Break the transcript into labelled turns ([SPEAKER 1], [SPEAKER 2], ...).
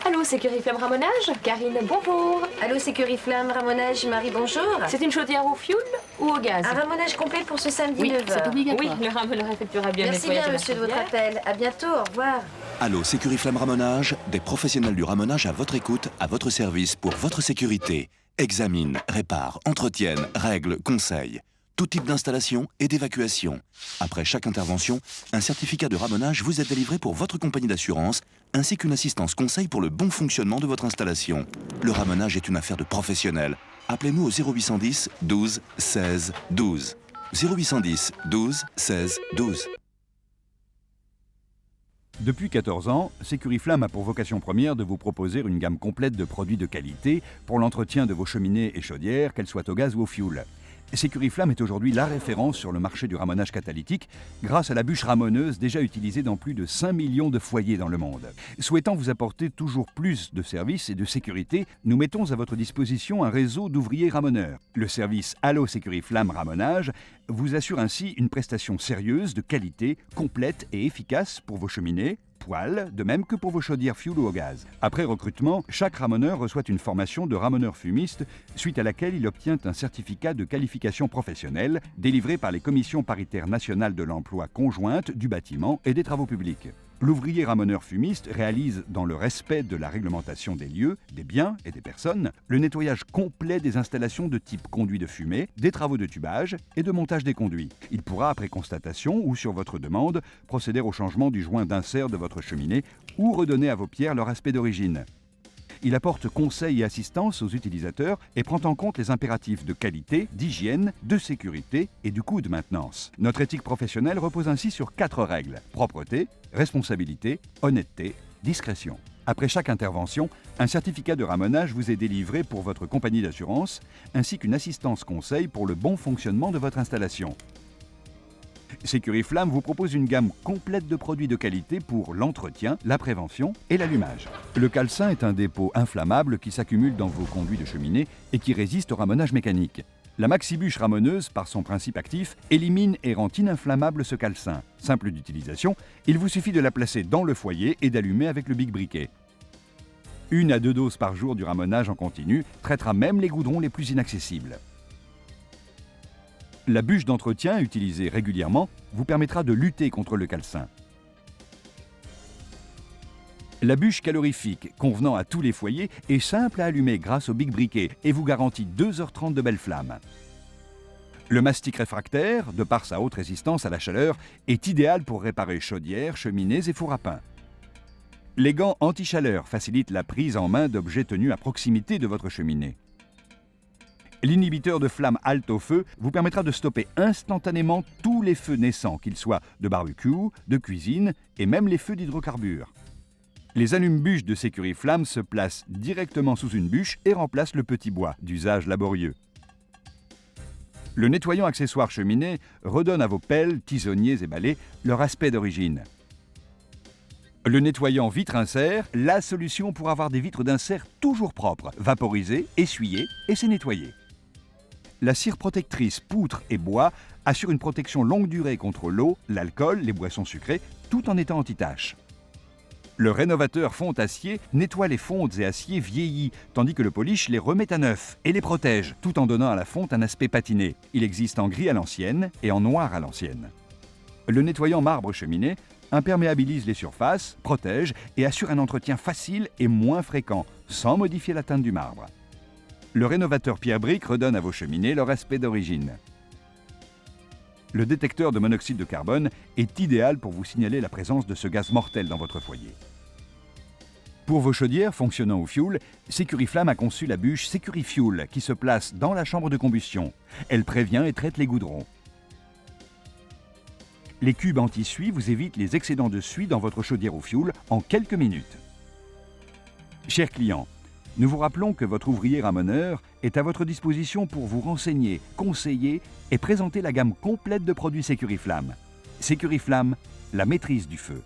[SPEAKER 1] Allô, Sécuriflamme Ramonage? Karine, bonjour.
[SPEAKER 2] Allô, Sécuriflamme, Ramonage, Marie, bonjour.
[SPEAKER 1] C'est une chaudière au fioul ou au gaz?
[SPEAKER 2] Un ramonage complet pour ce samedi
[SPEAKER 1] Oui,
[SPEAKER 2] 9h.
[SPEAKER 1] c'est obligatoire. Oui, le ramoneur effectuera bien le
[SPEAKER 2] Merci
[SPEAKER 1] nettoyage
[SPEAKER 2] bien,
[SPEAKER 1] de la
[SPEAKER 2] monsieur, de votre
[SPEAKER 1] chaudière.
[SPEAKER 2] appel. À bientôt, au revoir.
[SPEAKER 3] Allô, Sécuriflamme Ramonage, des professionnels du ramonage à votre écoute, à votre service pour votre sécurité. Examinent, réparent, entretiennent, règlent, conseillent. Tout type d'installation et d'évacuation. Après chaque intervention, un certificat de ramonage vous est délivré pour votre compagnie d'assurance, ainsi qu'une assistance conseil pour le bon fonctionnement de votre installation. Le ramonage est une affaire de professionnels. Appelez-nous au 0810 12 16 12. 0810 12 16 12.
[SPEAKER 4] Depuis 14 ans, Sécuriflamme a pour vocation première de vous proposer une gamme complète de produits de qualité pour l'entretien de vos cheminées et chaudières, qu'elles soient au gaz ou au fioul. Sécuriflamme est aujourd'hui la référence sur le marché du ramonage catalytique grâce à la bûche ramoneuse déjà utilisée dans plus de 5 millions de foyers dans le monde. Souhaitant vous apporter toujours plus de services et de sécurité, nous mettons à votre disposition un réseau d'ouvriers ramoneurs. Le service Allô Sécuriflamme Ramonage vous assure ainsi une prestation sérieuse, de qualité, complète et efficace pour vos cheminées, poêles, de même que pour vos chaudières fioul ou au gaz. Après recrutement, chaque ramoneur reçoit une formation de ramoneur fumiste, suite à laquelle il obtient un certificat de qualification professionnelle délivré par les commissions paritaires nationales de l'emploi conjointe du bâtiment et des travaux publics. L'ouvrier ramoneur fumiste réalise, dans le respect de la réglementation des lieux, des biens et des personnes, le nettoyage complet des installations de type conduit de fumée, des travaux de tubage et de montage des conduits. Il pourra, après constatation ou sur votre demande, procéder au changement du joint d'insert de votre cheminée ou redonner à vos pierres leur aspect d'origine. Il apporte conseil et assistance aux utilisateurs et prend en compte les impératifs de qualité, d'hygiène, de sécurité et du coût de maintenance. Notre éthique professionnelle repose ainsi sur 4 règles: propreté, responsabilité, honnêteté, discrétion. Après chaque intervention, un certificat de ramonage vous est délivré pour votre compagnie d'assurance, ainsi qu'une assistance conseil pour le bon fonctionnement de votre installation. Sécuriflamme vous propose une gamme complète de produits de qualité pour l'entretien, la prévention et l'allumage. Le calcin est un dépôt inflammable qui s'accumule dans vos conduits de cheminée et qui résiste au ramonage mécanique. La maxi-bûche ramoneuse, par son principe actif, élimine et rend ininflammable ce calcin. Simple d'utilisation, il vous suffit de la placer dans le foyer et d'allumer avec le bic briquet. 1 à 2 doses par jour du ramonage en continu traitera même les goudrons les plus inaccessibles. La bûche d'entretien, utilisée régulièrement, vous permettra de lutter contre le calcin. La bûche calorifique, convenant à tous les foyers, est simple à allumer grâce au bic briquet et vous garantit 2h30 de belles flammes. Le mastic réfractaire, de par sa haute résistance à la chaleur, est idéal pour réparer chaudières, cheminées et fours à pain. Les gants anti-chaleur facilitent la prise en main d'objets tenus à proximité de votre cheminée. L'inhibiteur de flamme halte au feu vous permettra de stopper instantanément tous les feux naissants, qu'ils soient de barbecue, de cuisine et même les feux d'hydrocarbures. Les allume-bûches de Sécuriflamme se placent directement sous une bûche et remplacent le petit bois, d'usage laborieux. Le nettoyant accessoire cheminée redonne à vos pelles, tisonniers et balais leur aspect d'origine. Le nettoyant vitre-insert, la solution pour avoir des vitres d'insert toujours propres, vaporisées, essuyées et c'est nettoyé. La cire protectrice poutre et bois assure une protection longue durée contre l'eau, l'alcool, les boissons sucrées, tout en étant anti-tache. Le rénovateur fonte-acier nettoie les fontes et aciers vieillis, tandis que le polish les remet à neuf et les protège, tout en donnant à la fonte un aspect patiné. Il existe en gris à l'ancienne et en noir à l'ancienne. Le nettoyant marbre cheminée imperméabilise les surfaces, protège et assure un entretien facile et moins fréquent, sans modifier la teinte du marbre. Le rénovateur pierre-brique redonne à vos cheminées leur aspect d'origine. Le détecteur de monoxyde de carbone est idéal pour vous signaler la présence de ce gaz mortel dans votre foyer. Pour vos chaudières fonctionnant au fioul, Sécuriflamme a conçu la bûche Sécurifuel qui se place dans la chambre de combustion. Elle prévient et traite les goudrons. Les cubes anti-suie vous évitent les excédents de suie dans votre chaudière au fioul en quelques minutes. Chers clients, nous vous rappelons que votre ouvrier ramoneur est à votre disposition pour vous renseigner, conseiller et présenter la gamme complète de produits Sécuriflamme. Sécuriflamme, la maîtrise du feu.